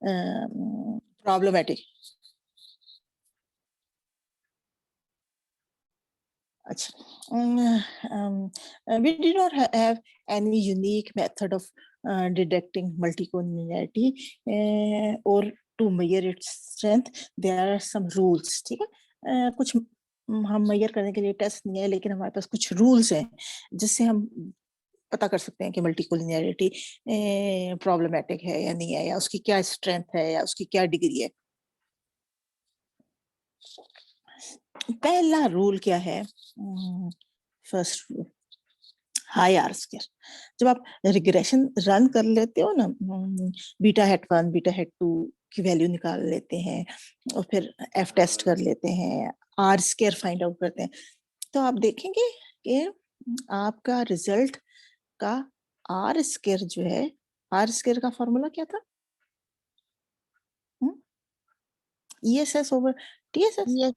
Problematic. अच्छा, we did not have any unique method of detecting multicollinearity or to measure its strength. There are some rules. ठीक है, कुछ हम major करने के लिए टेस्ट नहीं है, लेकिन हमारे पास कुछ रूल्स हैं जिससे हम पता कर सकते हैं कि मल्टीकोलिनियरिटी प्रॉब्लमेटिक है या नहीं है, या उसकी क्या स्ट्रेंथ है, या उसकी क्या डिग्री है. पहला रूल क्या है? First rule, high R square. जब आप रिग्रेशन रन कर लेते हो ना, बीटा हेट 1 बीटा हेट 2 की वैल्यू निकाल लेते हैं और फिर एफ टेस्ट कर लेते हैं, आर स्क्वायर फाइंड आउट करते हैं, तो आप देखेंगे कि आपका रिजल्ट का आर स्क्वायर जो है, आर स्क्वायर का फॉर्मूला क्या था? ESS over TSS.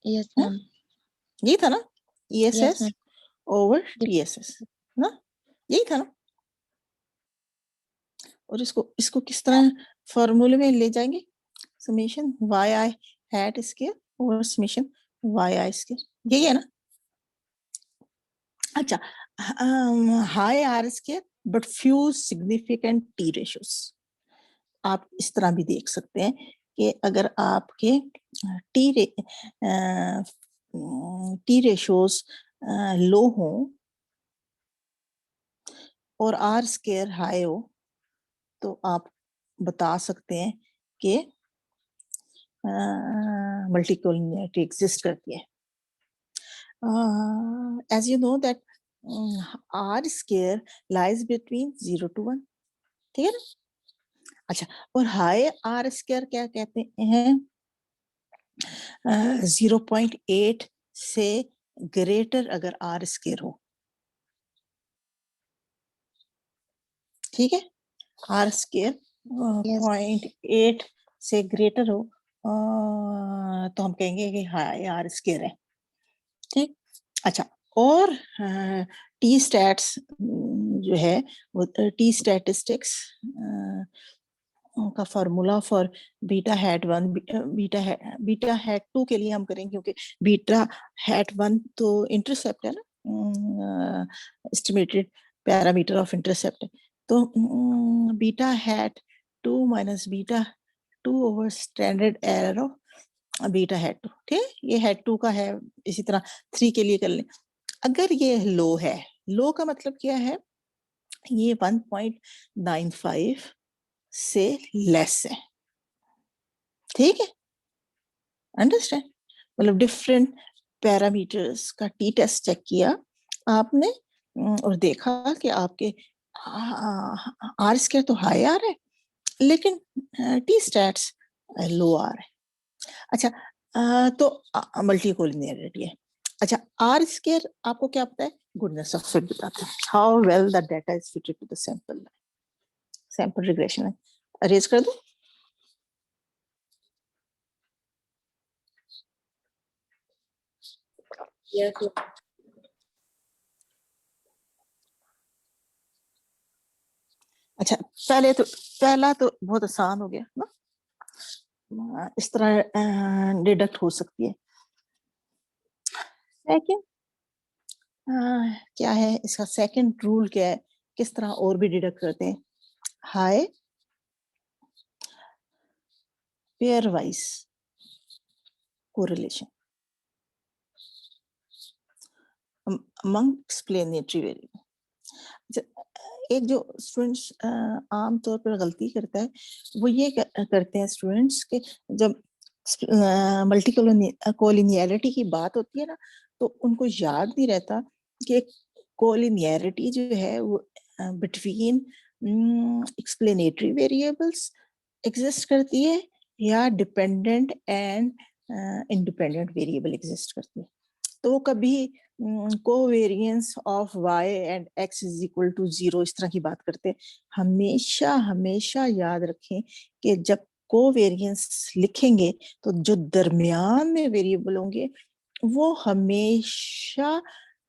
Yes ma'am, यही था ना? Yes ESS ma'am, over TSS ना, यही था ना? और इसको किस तरह फॉर्मूले में ले जाएंगे? Summation yi hat square over summation yi square, यही है ना? अच्छा, high R square but few significant T ratios. आप इस तरह भी देख सकते हैं कि अगर आपके टी रेशियोस लो हो और आर स्क्वायर हाई हो, तो आप बता सकते हैं कि मल्टीकोलिनियरिटी एग्जिस्ट करती है. As you know that R square lies between 0 to 1. ठीक है ना? अच्छा, और हाई आर स्क्वायर क्या कहते हैं? 0.8 से ग्रेटर अगर आर स्क्वायर हो. ठीक है, आर स्क्वायर 0.8 से ग्रेटर हो तो हम कहेंगे कि हाई आर स्क्वायर है. ठीक. अच्छा, और टी स्टैट्स जो है वो टी स्टैटिस्टिक्स का formula for beta hat 1 beta hat 2 के लिए हम करेंगे, क्योंकि बीटा हैट 1 तो इंटरसेप्ट है ना, एस्टिमेटेड पैरामीटर ऑफ इंटरसेप्ट है. तो beta hat 2 minus beta 2 over standard error of beta hat 2. ठीक, ये हैट 2 का है. इसी तरह 3 के लिए कर लें. अगर ये लो है, लो का मतलब क्या है? ये 1.95 से लेस है. ठीक है, अंडरस्टैंड? मतलब डिफरेंट पैरामीटर्स का टी टेस्ट चेक किया आपने और देखा कि आपके आर स्क्वायर तो हाई आ रहा है, लेकिन टी स्टैट्स लो आ रहा है. अच्छा, तो मल्टीकोलिनियरिटी है. अच्छा, आर स्क्वायर आपको क्या पता है? गुडनेस ऑफ फिट बताता है, how well the data is fitted to the sample regression line. अरेज कर दो. यस. अच्छा, पहला तो बहुत आसान हो गया ना, इस तरह डिडक्ट हो सकती है. सेकंड क्या है इसका? सेकंड रूल क्या है? किस तरह और भी डिडक्ट करते हैं? High pair wise correlation among explanatory variable. एक जो स्टूडेंट्स आमतौर पर गलती करता है, वो ये करते हैं स्टूडेंट्स के जब मल्टीकोलिनियरिटी की बात होती है ना, तो उनको याद नहीं रहता कि कोलिनियरिटी जो है वो बिटवीन एक्सप्लेनेटरी वेरिएबल्स एग्जिस्ट करती है या dependent and independent variable exist करती है. तो वो कभी covariance of y and x is equal to 0 इस तरह की बात करते हैं. हमेशा हमेशा याद रखें कि जब कोवेरियंस लिखेंगे तो जो दरमियान में वेरिएबल होंगे वो हमेशा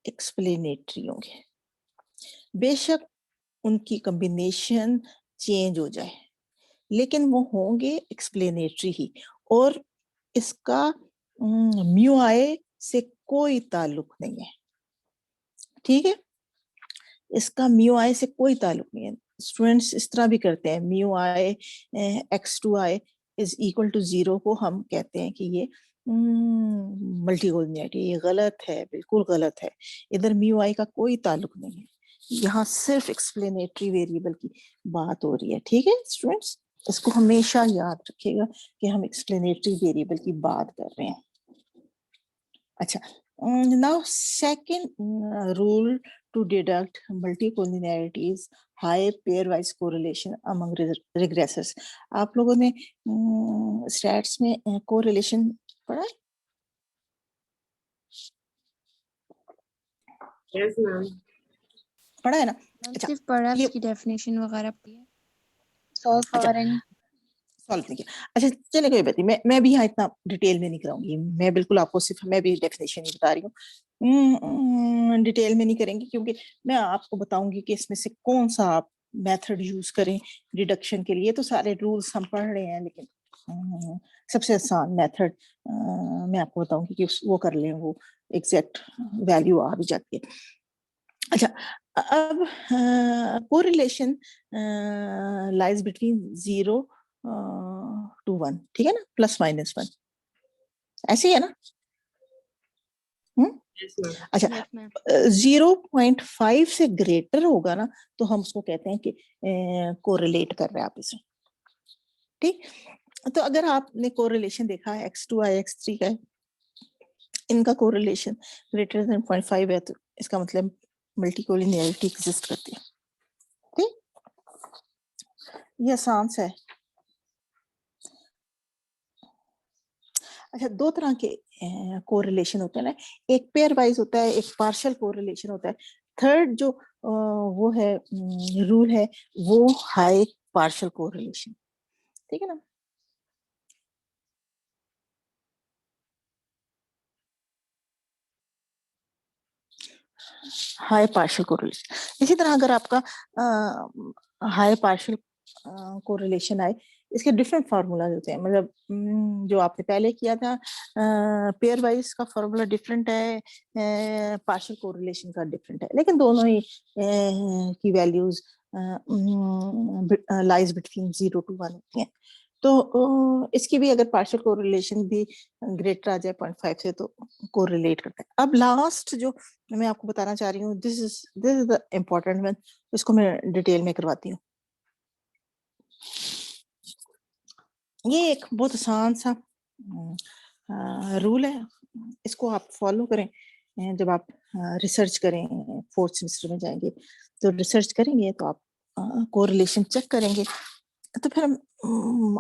एक्सप्लेनेटरी होंगे, बेशक उनकी कॉम्बिनेशन चेंज हो जाए. लेकिन वो होंगे एक्सप्लेनेटरी ही, और इसका म्यू आई से कोई ताल्लुक नहीं है, ठीक है, इसका म्यू आई से कोई ताल्लुक नहीं है। स्टूडेंट्स इस तरह भी करते हैं, mu i x two i is equal to 0 को हम कहते हैं कि ये मल्टीकोलिनियरिटी, ये गलत है, बिल्कुल गलत है। इधर म्यू आई का कोई ताल्लुक नहीं है, यहाँ सिर्फ एक्सप्लेनेटरी वेरिएबल की बात हो रही है, ठीक है स्टूडेंट्स, इसको हमेशा याद रखिएगा कि हम एक्सप्लेनेटरी वेरिएबल की बात कर रहे हैं। अच्छा, now second rule to deduct multicollinearity is high pairwise correlation among regressors. आप लोगों ने स्टैट्स में कोरिलेशन पढ़ा है? Yes, ma'am. पढ़ा है ना? मैम अच्छा, सिर्फ पढ़ा, ये उसकी डेफिनेशन वगैरह पढ़ी है, सॉल्व अच्छा वगैरह नहीं। सॉल्व नहीं किया। अच्छा चले, कोई बात नहीं, मैं भी यहाँ इतना डिटेल में नहीं कराऊंगी, मैं बिल्कुल आपको सिर्फ, मैं भी डेफिनेशन ही बता रही हूँ, डिटेल में नहीं करेंगे, क्योंकि मैं आपको बताऊंगी कि इसमें से कौन सा आप मेथड यूज करें डिडक्शन के लिए। तो सारे रूल्स हम पढ़ रहे हैं, लेकिन सबसे आसान मेथड मैं आपको बताऊंगी कि वो कर लें, वो एग्जैक्ट वैल्यू आ भी जाती है। अच्छा, अब कोरिलेशन लाइज बिटवीन 0 to 1, ठीक है ना, +-1 ऐसे ही है ना? Yes, ma'am. अच्छा, Yes, ma'am. 0.5 से ग्रेटर होगा ना, तो हम उसको कहते हैं कि कोरिलेट कर रहे हैं आप इसे, ठीक। तो अगर आपने कोरिलेशन देखा है x2 आई x3 का है, इनका कोरिलेशन ग्रेटर देन 0.5 है, तो इसका मतलब मल्टीकोलिनियरिटी एग्जिस्ट करती है, ठीक। ये आसान सा है। अच्छा, दो तरह के कोरिलेशन होते हैं ना, एक पेयर वाइज होता है, एक पार्शियल कोरिलेशन होता है। थर्ड जो वो है रूल है, वो हाई पार्शियल कोरिलेशन, ठीक है ना। हाई पार्शियल कोरिलेशन, इसी तरह अगर आपका हाई पार्शियल कोरिलेशन आए, इसके डिफरेंट फार्मूलाज होते हैं, मतलब जो आपने पहले किया था पेयर वाइज का फार्मूला डिफरेंट है, पार्शियल कोरिलेशन का डिफरेंट है, लेकिन दोनों ही की वैल्यूज लाइज बिटवीन 0 to 1 होती हैं। तो इसकी भी अगर पार्शियल कोरिलेशन भी ग्रेटर आ जाए 0.5 से, तो कोरिलेट करता है। अब लास्ट जो मैं आपको बताना चाह रही हूँ, this is the important one, इसको मैं डिटेल में करवाती हूँ। ये एक बहुत आसान सा रूल है, इसको आप फॉलो करें जब आप रिसर्च करें, 4th सेमेस्टर में जाएंगे तो रिसर्च करेंगे, तो आप कोरिलेशन चेक करेंगे, तो फिर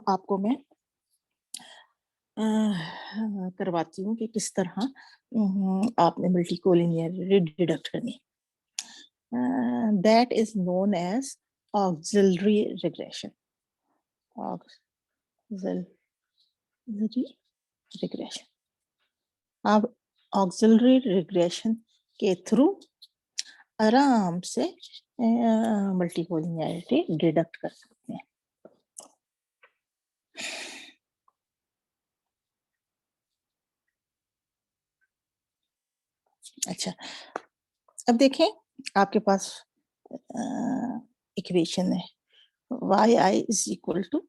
आपको मैं करवाती हूँ कि किस तरह आपने मल्टीकोलिनियरिटी डिडक्ट करनी है। That is known as auxiliary regression. Auxiliary regression. आप auxiliary regression के थ्रू आराम से मल्टीकोलिनियरिटी डिडक्ट कर सकते हैं। अच्छा, अब देखें, आपके पास इक्वेशन है yi is equal to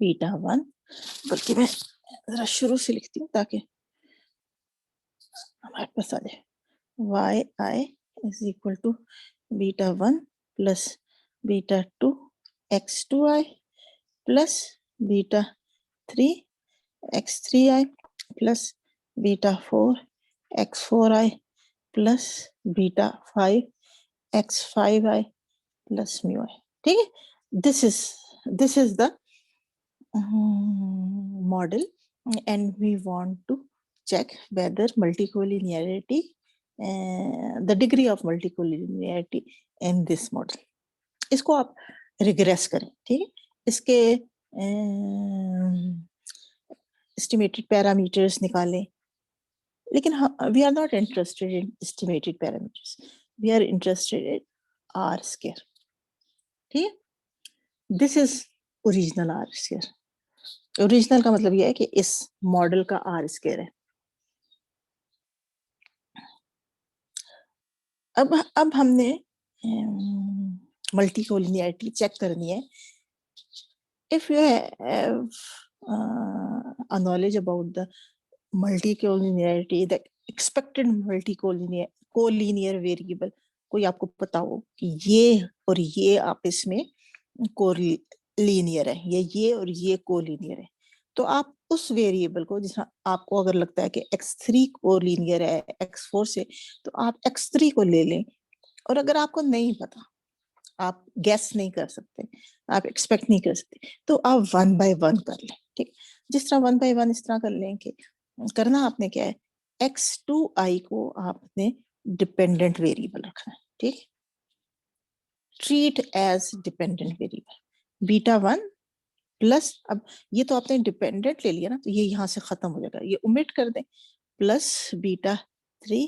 β1, बल्कि मैं जरा शुरू से लिखती हूँ ताकि हमारे पास आ जाए। yi is equal to β1 plus β2 x2i plus β3 x3i plus β4 x4i plus β5 x5i plus mu i, ठीक है। this is the model, and we want to check whether multicollinearity, the degree of multicollinearity in this model. इसको आप regret करें, ठीक है। इसके estimated parameters निकालें, लेकिन we are not interested in estimated parameters, we are interested in R square, ठीक है। This is original R square. Original का मतलब यह है कि इस मॉडल का आर स्क्वायर है। अब हमने मल्टी कोलिनियरिटी चेक करनी है। If you have a knowledge about the multi-collinearity, the expected multi-collinear variable, कोई आपको पता हो कि ये और ये आपस में कोलिनियर है, या ये और ये कोलिनियर है, तो आप उस वेरिएबल को, जिस आपको अगर लगता है कि x3 कोलिनियर है x4 से, तो आप x3 को ले लें। और अगर आपको नहीं पता, आप गैस नहीं कर सकते, आप एक्सपेक्ट नहीं कर सकते, तो आप 1 बाय 1 कर लें। ठीक, जिस तरह 1 बाय 1 इस तरह कर लें कि करना आपने क्या है, x2i को आपने डिपेंडेंट वेरिएबल रखना है। ठीक, treat age dependent variable beta 1 plus, अब ये तो आपने डिपेंडेंट ले लिया ना, तो ये यहाँ से खत्म हो जाएगा, ये ओमिट कर दें, plus beta 3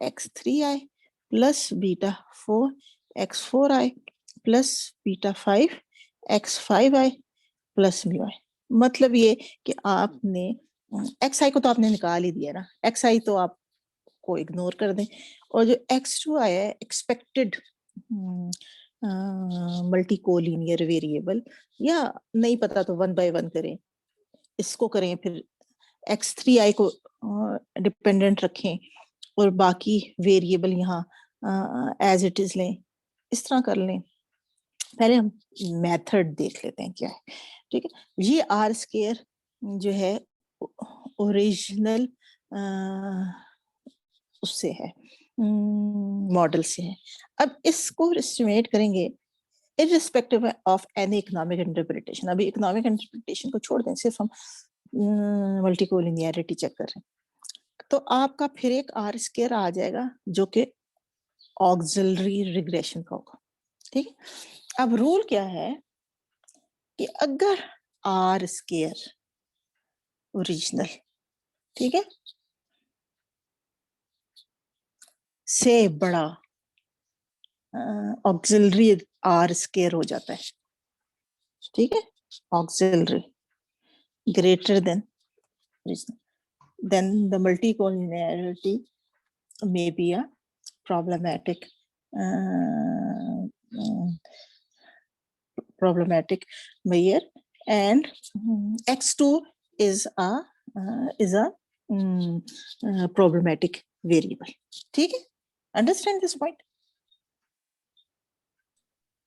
x3i plus beta 4 x4i plus beta 5 x5i plus mu i. मतलब ये कि आपने xi को तो आपने निकाल ही दिया ना, xi तो आप को इग्नोर कर दें, और जो x2i है एक्सपेक्टेड मल्टी कोलिनियर वेरिएबल, या नहीं पता तो 1 बाय 1 करें, इसको करें, फिर x3i को डिपेंडेंट रखें और बाकी वेरिएबल यहाँ एज इट इज लें, इस तरह कर लें। पहले हम मेथड देख लेते हैं क्या है। ठीक है, ये आर स्क्वायर जो है ओरिजिनल उससे है, मॉडल से है। अब इसको एस्टिमेट करेंगे irrespective of any economic interpretation। अभी इकोनॉमिक इंटरप्रिटेशन को छोड़ दें, सिर्फ हम मल्टी कोलिनियरिटी चेक कर रहे हैं, तो आपका फिर एक आर स्क्वायर आ जाएगा जो कि ऑक्सिलरी रिग्रेशन का होगा। ठीक है, अब रूल क्या है कि अगर आर स्क्वायर ओरिजिनल, ठीक है, से बड़ा ऑक्सिलरी आर स्क्वायर हो जाता है। ठीक है, auxiliary greater than original, then the multicollinearity may be a problematic measure, and x2 is a problematic variable. ठीक है, understand this point?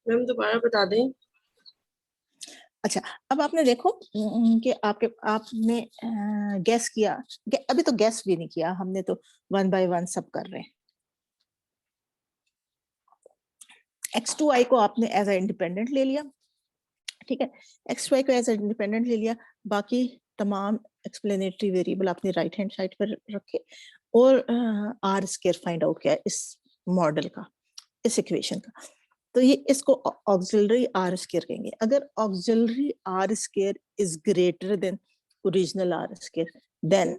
मैम दोबारा बता दें। अच्छा, अब आपने देखो कि आपने गैस किया, अभी तो गैस भी नहीं किया हमने, तो 1 बाय 1 सब कर रहे हैं। x2i को आपने एज ए इंडिपेंडेंट ले लिया। ठीक है, x2i को एज ए इंडिपेंडेंट ले लिया, बाकी तमाम एक्सप्लेनेटरी वेरिएबल आपने राइट हैंड साइड पर रखे, और आर स्क्वायर फाइंड आउट किया इस मॉडल का, इस इक्वेशन का। तो ये इसको ऑक्सिलरी आर स्क्वायर कहेंगे। अगर auxiliary R square is greater than original R square, then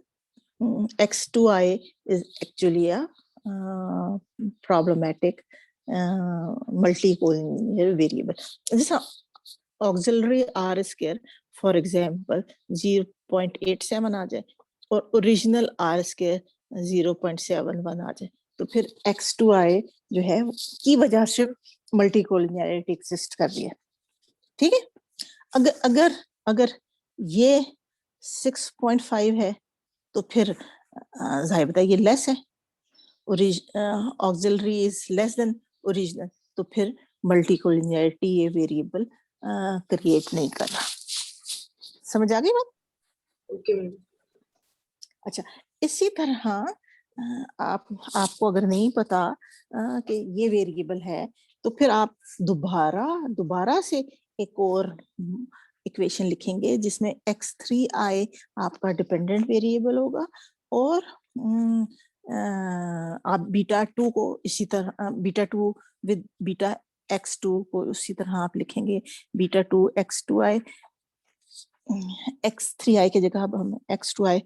x2i is actually a problematic multi-collinear variable. जैसा auxiliary r square for example 0.87 आ जाए और ओरिजिनल r square 0.71 आ जाए, तो फिर x2i जो है की वजह से मल्टी कोलिनियरिटी एग्जिस्ट कर रही है। ठीक है, अगर ये 6.5 है तो फिर जाहिर बताइए ये लेस है, auxiliary is less than original, तो फिर मल्टी कोलिनियरिटी ये वेरिएबल क्रिएट नहीं कर रहा। समझ आ गई बात? Okay ma'am. अच्छा, इसी तरह आपको अगर नहीं पता कि ये वेरिएबल है, तो फिर आप दोबारा से एक और इक्वेशन लिखेंगे जिसमें x3i आपका डिपेंडेंट वेरिएबल होगा, और आप बीटा 2 को इसी तरह, बीटा 2 विद बीटा x2 को उसी तरह आप लिखेंगे, बीटा 2 x2i, x3i की जगह अब हम x2i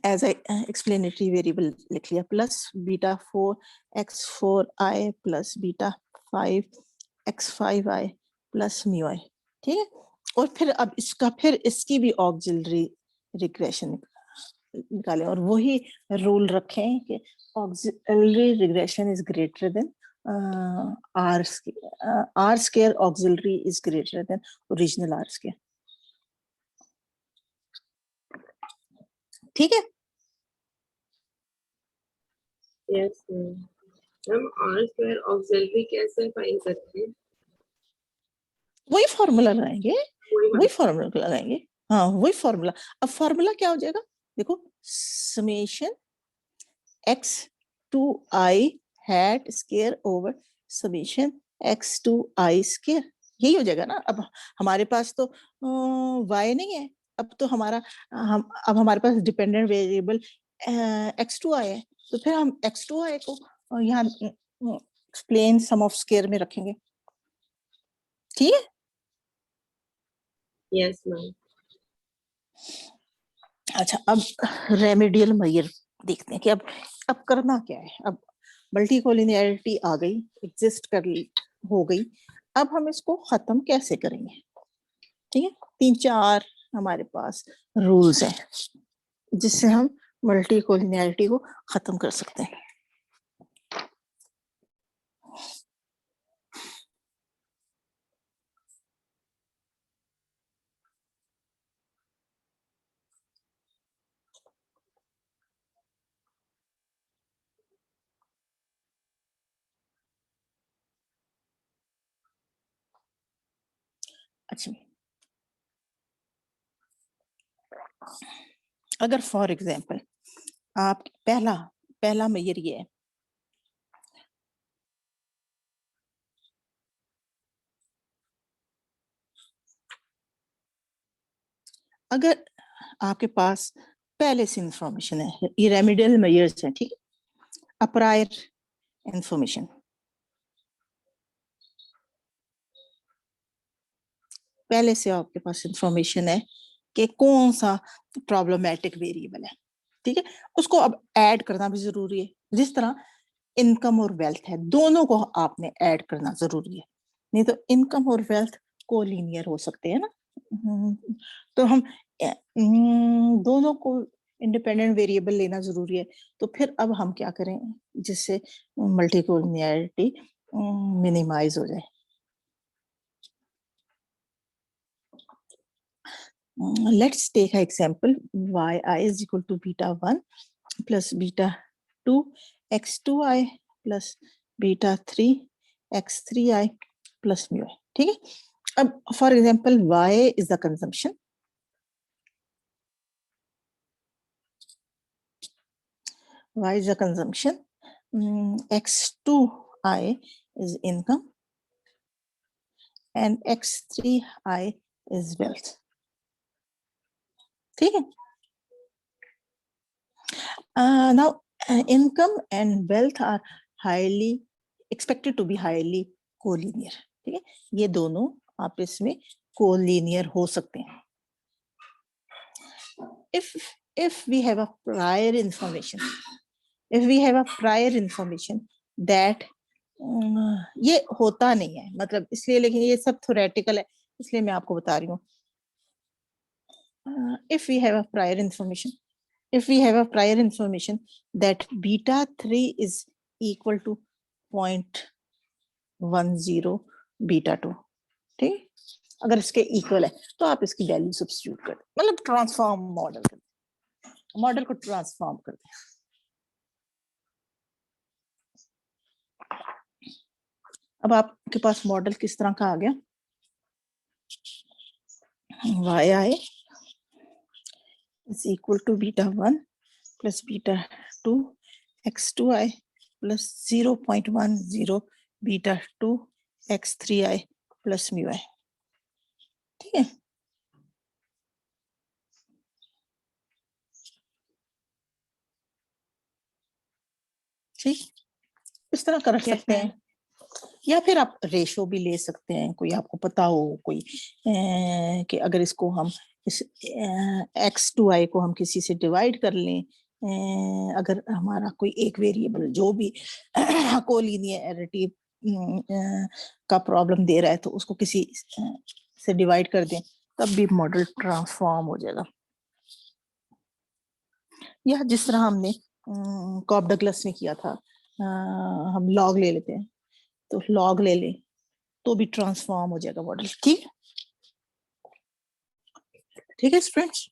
एज एक्सप्लेनेटरी वेरिएबल लिख लिया, plus beta 4 x4i plus beta 5 x5i plus mu i. ठीक है। और फिर अब इसकी भी ऑक्सिलरी रिग्रेशन निकालें और वही रूल रखें कि auxiliary regression is greater than R square, auxiliary is greater than original R square. ठीक है। Yes ma'am. Ma'am R square auxiliary कैसे फाइंड करते हैं? वही फॉर्मूला लगाएंगे, वही वही फॉर्मूला लगाएंगे। हाँ वही फॉर्मूला। अब फॉर्मूला क्या हो जाएगा, देखो, summation x two i hat square over summation x two i square, यही हो जाएगा ना। अब हमारे पास तो y नहीं है, अब तो अब हमारे पास डिपेंडेंट वेरिएबल x2i है, तो फिर हम x2i को यहाँ एक्सप्लेन सम ऑफ स्क्वायर में रखेंगे। ठीक है। Yes ma'am. अच्छा, अब रेमेडियल मेजर देखते हैं कि अब करना क्या है। अब मल्टीकोलिनियरिटी आ गई, एग्जिस्ट हो गई, अब हम इसको खत्म कैसे करेंगे। ठीक है, 3-4 हमारे पास रूल्स हैं जिससे हम मल्टीकोलिनियरिटी को खत्म कर सकते हैं। अच्छा, अगर फॉर एग्जाम्पल आप पहला मेजर ये है, अगर आपके पास पहले से इंफॉर्मेशन है, ये रेमेडियल मेजर्स हैं, ठीक है, अप्रायर इंफॉर्मेशन, पहले से आपके पास इंफॉर्मेशन है कि कौन सा प्रॉब्लमेटिक वेरिएबल है, ठीक है, उसको अब ऐड करना भी जरूरी है। जिस तरह इनकम और वेल्थ है, दोनों को आपने ऐड करना जरूरी है, नहीं तो इनकम और वेल्थ कोलिनियर हो सकते हैं ना। तो हम दोनों को इंडिपेंडेंट वेरिएबल लेना जरूरी है। तो फिर अब हम क्या करें जिससे मल्टीकोलिनियरिटी मिनिमाइज हो जाए। Let's take an example. yi is equal to beta 1 plus beta 2 x2i plus beta 3 x3i plus mu i. ठीक है। अब for example y is the consumption, x2i is income and x3i is wealth. ठीक है। Now income and wealth are highly expected to be highly collinear. ठीक है, ये दोनों आपस में कोलिनियर हो सकते हैं। if we have a prior information that ये होता नहीं है, मतलब इसलिए, लेकिन ये सब थ्योरेटिकल है इसलिए मैं आपको बता रही हूँ। if we have a prior information that beta 3 is equal to 0.10 beta 2, ठीक, अगर इसके इक्वल है तो आप इसकी वैल्यू सब्स्टिट्यूट कर दें, मतलब ट्रांसफॉर्म मॉडल को ट्रांसफॉर्म कर दें। अब आपके पास मॉडल किस तरह का आ गया, yi is equal to beta 1 plus beta 2 x2i plus 0.10 beta 2 x3i plus mu i। ठीक है, ठीक, इस तरह कर सकते हैं। या फिर आप रेशो भी ले सकते हैं, कोई आपको पता हो कोई कि अगर इसको हम इस x2i को हम किसी से डिवाइड कर लें, अगर हमारा कोई एक वेरिएबल जो भी कोलिनियरिटी का प्रॉब्लम दे रहा है तो उसको किसी से डिवाइड कर दें तब भी मॉडल ट्रांसफॉर्म हो जाएगा। या जिस तरह हमने कॉब डगलस ने किया था, हम लॉग ले लेते हैं, तो लॉग ले लें तो भी ट्रांसफॉर्म हो जाएगा मॉडल। ठीक ठीक है स्टूडेंट्स।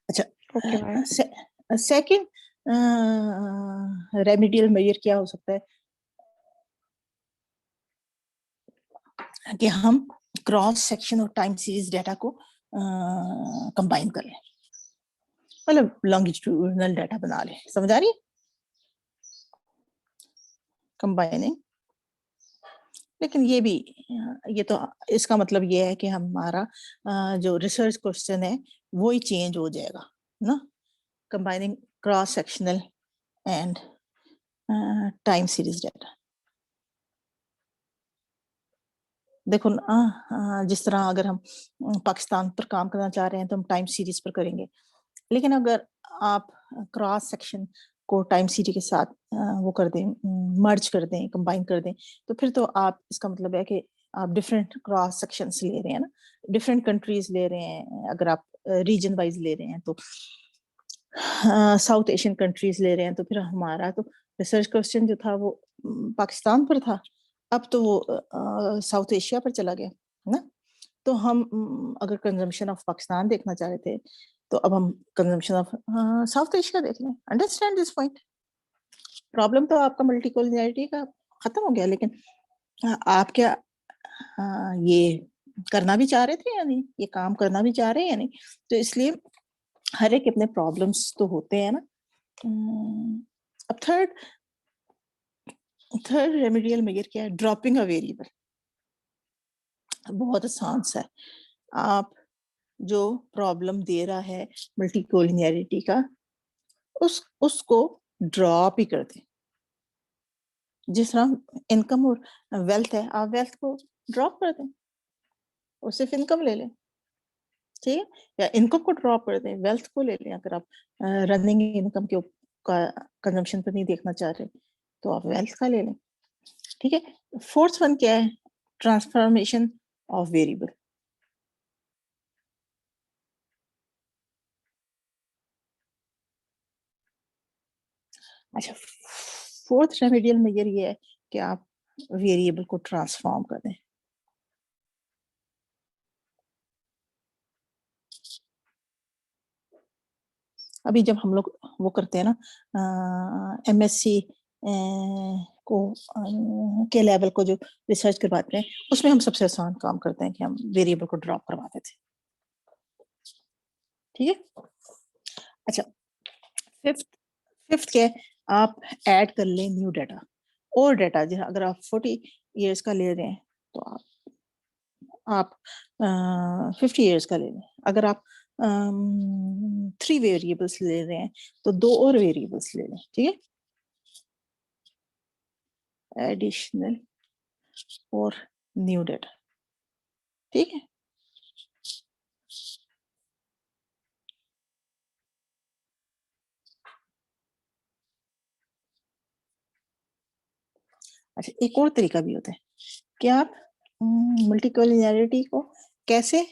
अच्छा, okay ma'am. Second remedial measure क्या हो सकता है कि हम क्रॉस सेक्शन और टाइम सीरीज डाटा को कंबाइन कर लें, मतलब लॉन्गिट्यूडनल डाटा बना लें। समझ आ रही है? कंबाइनिंग। लेकिन ये भी, ये तो इसका मतलब ये है कि हमारा जो रिसर्च क्वेश्चन है वो ही चेंज हो जाएगा ना, combining cross sectional and time series data. देखो ना, जिस तरह अगर हम पाकिस्तान पर काम करना चाह रहे हैं तो हम टाइम सीरीज पर करेंगे, लेकिन अगर आप क्रॉस सेक्शन को टाइम सीरीज के साथ वो कर दें, मर्ज कर दें, कंबाइन कर दें, तो फिर तो आप, इसका मतलब है कि आप डिफरेंट क्रॉस सेक्शंस ले रहे हैं ना, डिफरेंट कंट्रीज ले रहे हैं। अगर आप रीजन वाइज ले रहे हैं तो साउथ एशियन कंट्रीज ले रहे हैं, तो फिर हमारा तो रिसर्च क्वेश्चन जो था वो पाकिस्तान पर था, अब तो वो साउथ एशिया पर चला गया ना। तो हम अगर कंजम्पशन ऑफ पाकिस्तान देखना चाह रहे थे तो अब हम कंजम्पशन ऑफ साउथ एशिया देख लें। Understand this point? प्रॉब्लम तो आपका मल्टीकोलिनियरिटी का खत्म हो गया, लेकिन आप क्या ये करना भी चाह रहे थे या नहीं, ये काम करना भी चाह रहे हैं या नहीं? तो इसलिए हर एक अपने प्रॉब्लम्स तो होते हैं ना। अब थर्ड रेमेडियल मेजर क्या है? Dropping a variable. बहुत आसान सा है। आप जो प्रॉब्लम दे रहा है मल्टीकोलिनियरिटी का, उसको ड्रॉप ही कर दें। जिस तरह इनकम और वेल्थ है, आप वेल्थ को ड्रॉप कर दें और सिर्फ इनकम ले लें। ठीक है? या इनकम को ड्रॉप कर दें, वेल्थ को ले लें। अगर आप रनिंग इनकम के कंजम्पशन पर नहीं देखना चाह रहे तो आप वेल्थ का ले लें। ठीक है? फोर्थ वन क्या है? Transformation of variable. अच्छा, फोर्थ रेमेडियल मेजर ये है कि आप वेरिएबल को ट्रांसफॉर्म कर दें। अभी जब हम लोग वो करते हैं ना, एमएससी को के लेवल को जो रिसर्च करवाते हैं, उसमें हम सबसे आसान काम करते हैं कि हम वेरिएबल को ड्रॉप करवाते थे। ठीक है? अच्छा, फिफ्थ क्या है? आप ऐड कर लें न्यू डाटा और डाटा। जैसे अगर आप 40 इयर्स का ले रहे हैं तो आप 50 इयर्स का ले लें। अगर आप 3 वेरिएबल्स ले रहे हैं तो 2 और वेरिएबल्स ले लें। ठीक है? एडिशनल और न्यू डाटा। ठीक है? अच्छा, एक और तरीका भी होता है कि आप मल्टीकोलिनियरिटी को कैसे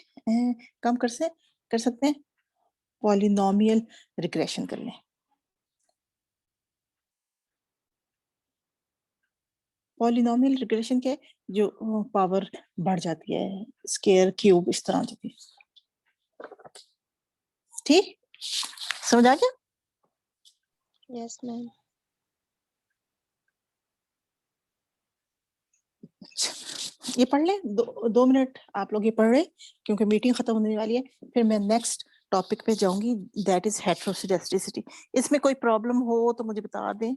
कम कर सकते हैं? पॉलिनोमियल रिग्रेशन कर लें। पॉलिनोमियल रिग्रेशन क्या है? जो पावर बढ़ जाती है, स्केयर क्यूब इस तरह जाती है। ठीक, समझ आ गया? Yes ma'am. ये पढ़ लें, 2 मिनट आप लोग ये पढ़ रहे, क्योंकि मीटिंग खत्म होने वाली है। फिर मैं नेक्स्ट टॉपिक पे जाऊंगी, दैट इज हेटेरोस्केलेस्टिसिटी। इसमें कोई प्रॉब्लम हो तो मुझे बता दें।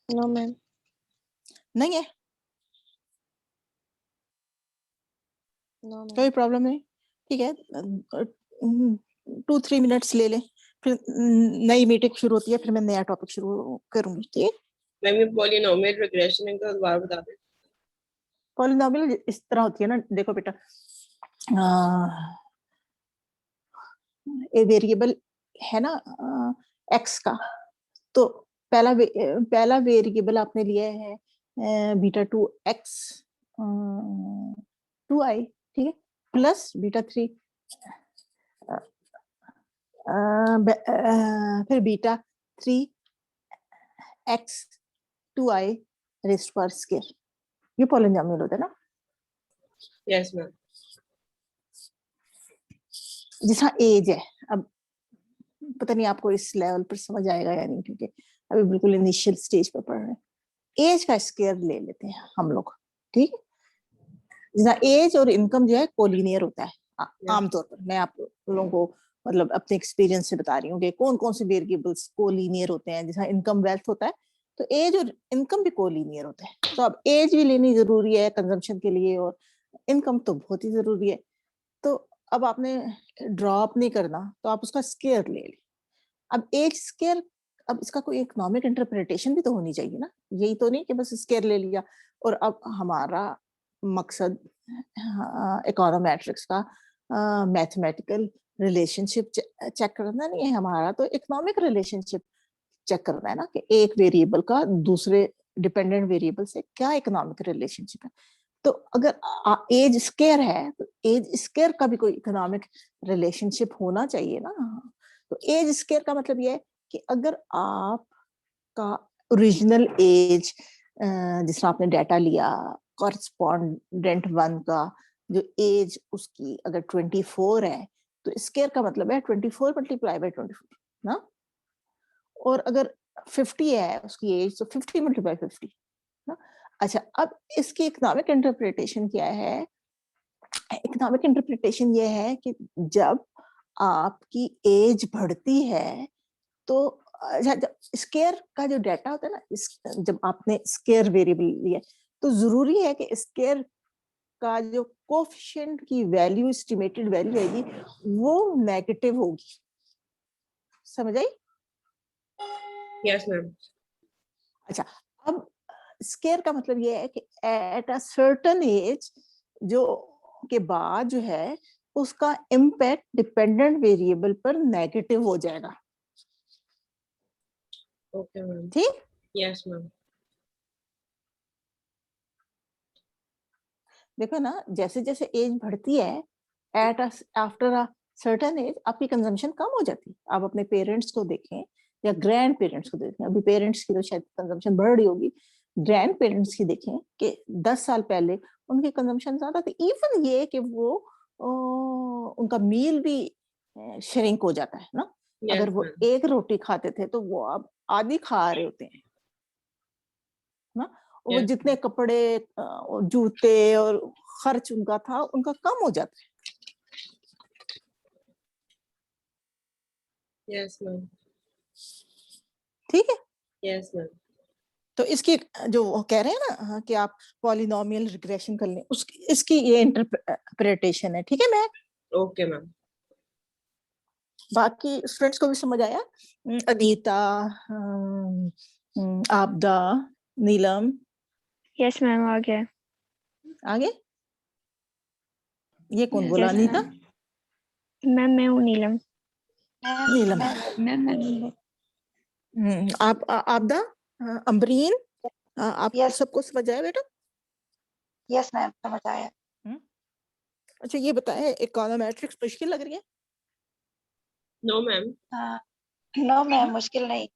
No ma'am. नहीं है? No ma'am. कोई प्रॉब्लम नहीं? ठीक है, 2-3 मिनट्स ले लें, फिर नई मीटिंग शुरू होती है, फिर मैं नया टॉपिक शुरू करूंगी। ठीक है? मैम ये पॉलिनोमियल रिग्रेशन इनका दोबारा बता दें। पॉलिनोमियल इस तरह होती है ना, देखो बेटा, ए वेरिएबल है ना एक्स का, तो पहला वेरिएबल आपने लिया है बीटा 2x 2i, ठीक है, प्लस बीटा 3 फिर बीटा 3x 2i रेस्ट पर स्क्वायर, ये पॉलिनोमियल होता है ना। Yes ma'am. जैसा एज है, अब पता नहीं आपको इस लेवल पर समझ आएगा या नहीं, क्योंकि अभी बिल्कुल इनिशियल स्टेज पर पढ़ रहे हैं। एज का स्क्वायर ले लेते हैं हम लोग, ठीक है। जैसा एज और इनकम जो है कोलिनियर होता है आमतौर पर, मैं आप लोगों को मतलब अपने एक्सपीरियंस से बता रही हूँ कि कौन कौन से वेरिएबल्स कोलिनियर होते हैं। जैसा इनकम वेल्थ होता है, तो एज और इनकम भी कोलिनियर होता है। तो अब एज भी लेनी जरूरी है कंजम्पशन के लिए, और इनकम तो बहुत ही जरूरी है। तो अब आपने ड्रॉप नहीं करना, तो आप उसका स्क्वायर ले लें। अब एज स्क्वायर, अब इसका कोई इकोनॉमिक इंटरप्रिटेशन भी तो होनी चाहिए ना, यही तो नहीं कि बस स्क्वायर ले लिया और अब हमारा मकसद इकोनोमेट्रिक्स का मैथमेटिकल रिलेशनशिप चेक करना नहीं है हमारा, तो इकोनॉमिक रिलेशनशिप चेक करना है ना, कि एक वेरिएबल का दूसरे डिपेंडेंट वेरिएबल से क्या इकोनॉमिक रिलेशनशिप है। तो अगर एज स्क्वायर है, तो एज स्क्वायर का भी कोई इकोनॉमिक रिलेशनशिप होना चाहिए ना। तो एज स्क्वायर का मतलब ये है कि अगर आपका ओरिजिनल एज, जिसमें आपने डाटा लिया कॉरस्पॉन्डेंट 1 का जो एज उसकी अगर 24 है, तो स्क्वायर का मतलब है 24 मल्टीप्लाई बाय 24 ना। और अगर 50 है उसकी एज, तो 50 मल्टीप्लाई 50 ना। अच्छा, अब इसकी इकोनॉमिक इंटरप्रिटेशन क्या है? इकोनॉमिक इंटरप्रिटेशन ये है कि जब आपकी एज बढ़ती है, तो स्क्वायर का जो डाटा होता है ना, जब आपने स्क्वायर वेरिएबल लिया, तो जरूरी है कि स्क्वायर का जो कोएफिशिएंट की वैल्यू, एस्टिमेटेड वैल्यू आएगी, वो नेगेटिव होगी। समझ आई? Yes ma'am. अच्छा, अब स्क्वायर का मतलब ये है कि एट अ सर्टेन एज जो के बाद जो है उसका इम्पैक्ट डिपेंडेंट वेरिएबल पर नेगेटिव हो जाएगा। Okay ma'am. ठीक? Yes ma'am. देखो ना, जैसे जैसे एज बढ़ती है, at after a certain age आपकी कंजम्पशन कम हो जाती है। आप अपने पेरेंट्स को देखें या ग्रैंड पेरेंट्स को देखें, अभी पेरेंट्स की तो शायद कंजम्पशन बढ़ रही होगी, ग्रैंड पेरेंट्स की देखें कि 10 साल पहले उनकी कंजम्पशन ज्यादा थी। इवन ये कि वो उनका मील भी श्रिंक हो जाता है ना। अगर वो एक रोटी खाते थे, तो वो अब आधी खा रहे होते हैं ना। वो जितने कपड़े और जूते और खर्च उनका था, उनका कम हो जाता है। Yes ma'am. ठीक है। Yes ma'am. तो इसकी जो वो कह रहे हैं ना कि आप पॉलिनोमियल रिग्रेशन कर लें, उसकी इसकी ये इंटरप्रिटेशन है। ठीक है मैम? Okay ma'am. बाकी स्टूडेंट्स को भी समझ आया? अनीता, आपदा, नीलम, यस मैम, आ गया। आगे ये कौन बोला? Yes, अनीता? मैम मैं हूँ नीलम। नीलम। आप आपदा, अम्बरीन, आप Yes. सबको समझ आया बेटा? यस मैम, समझ आया। अच्छा, ये बताएं, इकोनोमेट्रिक्स मुश्किल लग रही है? No ma'am. नो मैम, मुश्किल नहीं।